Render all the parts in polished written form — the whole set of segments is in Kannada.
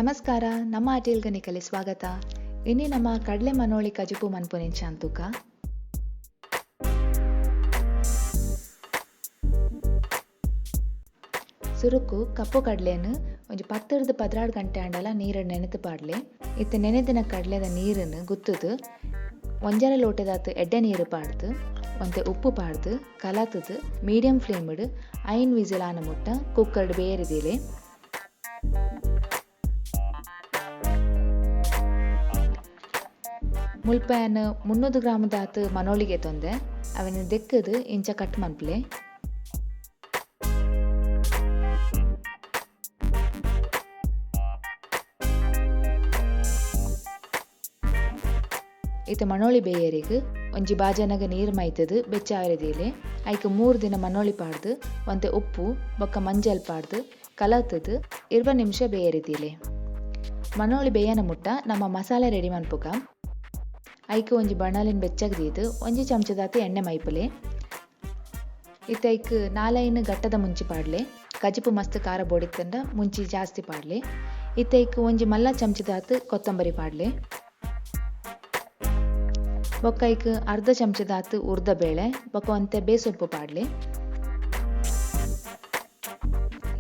ನಮಸ್ಕಾರ, ನಮ್ಮ ಆಟಿಲ್ಗನಿಕಲಿ ಸ್ವಾಗತ. ಇನ್ನಿ ನಮ್ಮ ಕಡ್ಲೆ ಮನೋಳಿ ಕಜುಪು ಮನ್ಪುನಿಂಚ ಅಂತೂಕ ಸುರುಕು ಕಪ್ಪು ಕಡ್ಲೆಯನ್ನು ಒಂಜಿ 10-16 ಗಂಟೆ ಅಂಡಲ ನೀರನ್ನು ನೆನೆತು ಪಾಡ್ಲೆ. ಇತ್ತೆ ನೆನೆದಿನ ಕಡ್ಲೆದ ನೀರನ್ನು ಗುತ್ತದು ಒಂಜರ ಲೋಟದಾತು ಎಡ್ಡೆ ನೀರು ಪಾಡ್ದು ಒಂತೆ ಉಪ್ಪು ಪಾಡ್ದು ಕಲತದು ಮೀಡಿಯಂ ಫ್ಲೇಮ್ಡ್ 5 ವಿಸಿಲ್ ಆನ ಮುಟ್ಟ ಕುಕ್ಕರ್ಡ್ ಬೇರಿದಿಲೆ. ಮುಲ್ಪಯನ್ನು 300 ಗ್ರಾಮ್ ದಾತು ಮನೋಳಿಗೆ ತೊಂದೆ ಅವನು ದೆಕ್ಕದು ಇಂಚ ಕಟ್ ಮನ್ಪ್ಲೆ. ಇತ್ತ ಮನೋಳಿ ಬೇಯರಿಗೆ ಒಂಜಿ ಬಾಜನಗ ನೀರು ಮೈತದು ಬೆಚ್ಚ ಆರಿದಿಲೆ. ಐಕ್ 3 ದಿನ ಮನೋಳಿ ಪಾಡ್ದು ಒಂತೆ ಉಪ್ಪು ಬೊಕ್ಕ ಮಂಜಲ್ ಪಾಡ್ದು ಕಲತದು 20 ನಿಮಿಷ ಬೇಯರಿದಿಲೆ. ಮನೋಳಿ ಬೇಯನ ಮುಟ್ಟ ನಮ್ಮ ಮಸಾಲೆ ರೆಡಿ ಮನ್ಪುಗ. ಐಕ್ ಒಂಜಿ ಬಣಲಿನ ಬೆಚ್ಚಗದೀದು ಒಂಜಿ ಚಮಚದಾತು ಎಣ್ಣೆ ಮೈಪುಲೆ. ಇತ್ತ ಐಕ್ 4 ಗಟ್ಟದ ಮುಂಚಿ ಪಾಡ್ಲೆ. ಕಜಿಪು ಮಸ್ತ್ ಖಾರ ಬೋಡಿತ್ತಂಡ ಮುಂಚಿ ಜಾಸ್ತಿ ಪಾಡ್ಲೆ. ಇತ್ತ ಐಕ್ ಒಂಜಿ ಮಲ್ಲ ಚಮಚದಾತು ಕೊತ್ತಂಬರಿ ಪಾಡ್ಲೆ. ಬೊಕ್ಕ ಐಕ್ ಅರ್ಧ ಚಮಚದಾತು ಉರ್ದ ಬೇಳೆ ಬೊಕ್ಕ ಒಂತೆ ಬೇಸೊಪ್ಪು ಪಾಡ್ಲೆ.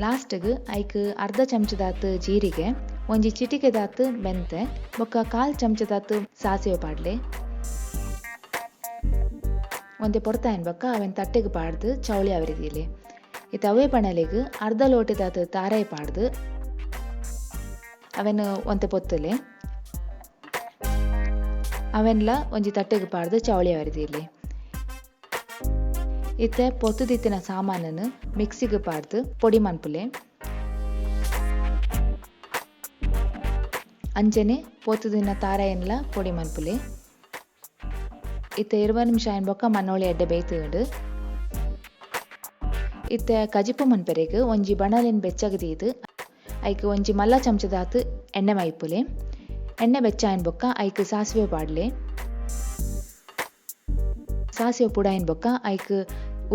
ಲಾಸ್ಟ್ಗ್ ಐಕ್ ಅರ್ಧ ಚಮಚದಾತು ಜೀರಿಗೆ ಒಂಜಿ ಚಿಟಿಕೆದಾತು ಮೆಂತೆ ಬೊಕ್ಕ 1/4 ಚಮಚದಾತು ಸಾಸಿವೆ ಪಾಡ್ಲೆ. ಒಂದೆ ಪೊರ್ತಾಯನ್ ಬೊಕ್ಕ ಅವೆನ್ ತಟ್ಟೆಗೆ ಪಾಡ್ದು ಚೌಳಿ ಅವರಿದಿಲೆ. ಇತ್ತ ಅವೇ ಪಣಲೆಗ್ ಅರ್ಧ ಲೋಟದಾತು ತಾರಾಯಿ ಪಾಡ್ದು ಅವೆನ್ ಒಂತೆ ಪೊತ್ತಲೆ ಅವೆನ್ಲ ಒಂಜಿ ತಟ್ಟೆಗೆ ಪಾಡ್ದು ಚೌಳಿ ಅವರಿದಿಲೆ. ಇತ್ತೆ ಪೊತ್ತುದಿತ್ತಿನ ಸಾಮಾನನ್ನು ಮಿಕ್ಸಿಗೆ ಪಾಡ್ದು ಪೊಡಿ ಮನ್ಪುಲೆ. ಅಂಚನೆ ಪೋತುದಿನ ತಾರಾಯನ್ಲ ಪೊಡಿ ಮನ್ಪುಲೆ. ಇತ್ತ 20 ನಿಮಿಷ ಆಯ್ನ ಬೊಕ್ಕ ಮನೋಳಿ ಎಡ್ಡೆ ಬೇಯ್ತುಂಡು. ಇತ್ತ ಕಜಿಪು ಮನ್ಪೆರೆಗ್ ಒಂಜಿ ಬಣಲಿನ ಬೆಚ್ಚಗದೀದು ಐಕ್ ಒಂಜಿ ಮಲ್ಲ ಚಮಚದಾತು ಎಣ್ಣೆ ಮೈಪುಲೆ. ಎಣ್ಣೆ ಬೆಚ್ಚ ಆಯ್ನ ಬೊಕ್ಕ ಐಕ್ ಸಾಸಿವೆ ಪಾಡ್ಲೆ. ಸಾಸಿವೆ ಪುಡಾಯಿನ ಬೊಕ್ಕ ಐಕ್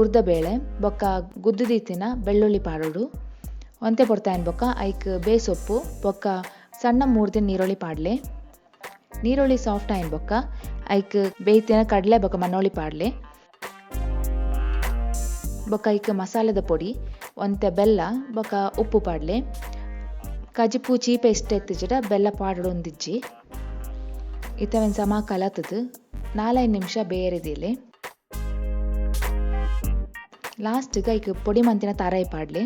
ಉರ್ದ ಬೇಳೆ ಬೊಕ್ಕ ಗುದ್ದುದೀತಿನ ಬೆಳ್ಳುಳ್ಳಿ ಪಾಡೋಡು ಒಂತೆ ಪೊರ್ತಾಯಿನ ಬೊಕ್ಕ ಐಕ್ ಬೇಸೊಪ್ಪು ಬೊಕ್ಕ ಸಣ್ಣ 3 ದಿನ ನೀರುಳ್ಳಿ ಪಾಡ್ಲೆ. ನೀರುಳ್ಳಿ ಸಾಫ್ಟ್ ಆಯ್ನ ಬೊಕ್ಕ ಐಕ್ ಬೇಯ್ತಿನ ಕಡ್ಲೆ ಬೊಕ್ಕ ಮನೋಳಿ ಪಾಡ್ಲೆ. ಬೊಕ್ಕ ಐಕ್ ಮಸಾಲದ ಪೊಡಿ ಒಂತೆ ಬೆಲ್ಲ ಬೊಕ್ಕ ಉಪ್ಪು ಪಾಡ್ಲೆ. ಕಜಿಪು ಚೀಪೆ ಇಷ್ಟ ಎತ್ತಿಜಿಡ ಬೆಲ್ಲ ಪಾಡೊಂದಿಜ್ಜಿ. ಇತ್ತವೆನ್ ಸಮ ಕಲತದು 4 ನಿಮಿಷ ಬೇಯರಿದಿಲೆ. ಲಾಸ್ಟ್ಗ್ ಐಕ್ ಪೊಡಿ ಮಂತಿನ ತಾರಾಯಿ ಪಾಡ್ಲೆ.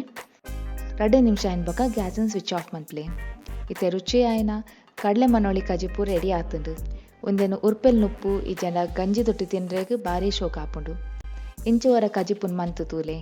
2 ನಿಮಿಷ ಆಯ್ನ ಬೊಕ್ಕ ಗ್ಯಾಸನ್ ಸ್ವಿಚ್ ಆಫ್ ಮನ್ಪ್ಲೆ. ಇತ್ತೆ ರುಚಿ ಆಯ್ನ ಕಡ್ಲೆ ಮನೋಳಿ ಕಜಿಪು ರೆಡಿ ಆತುಂಡು. ಒಂದೇನು ಉರ್ಪೆಲ್ ನುಪ್ಪು ಈ ಜನ ಗಂಜಿ ತೊಟ್ಟು ತಿನ್ರೆಗ್ ಬಾರಿ ಶೋಕ ಆಪುಂಡು. ಇಂಚುವರ ಕಜಿಪುನ್ ಮಂತು ತೂಲೆ.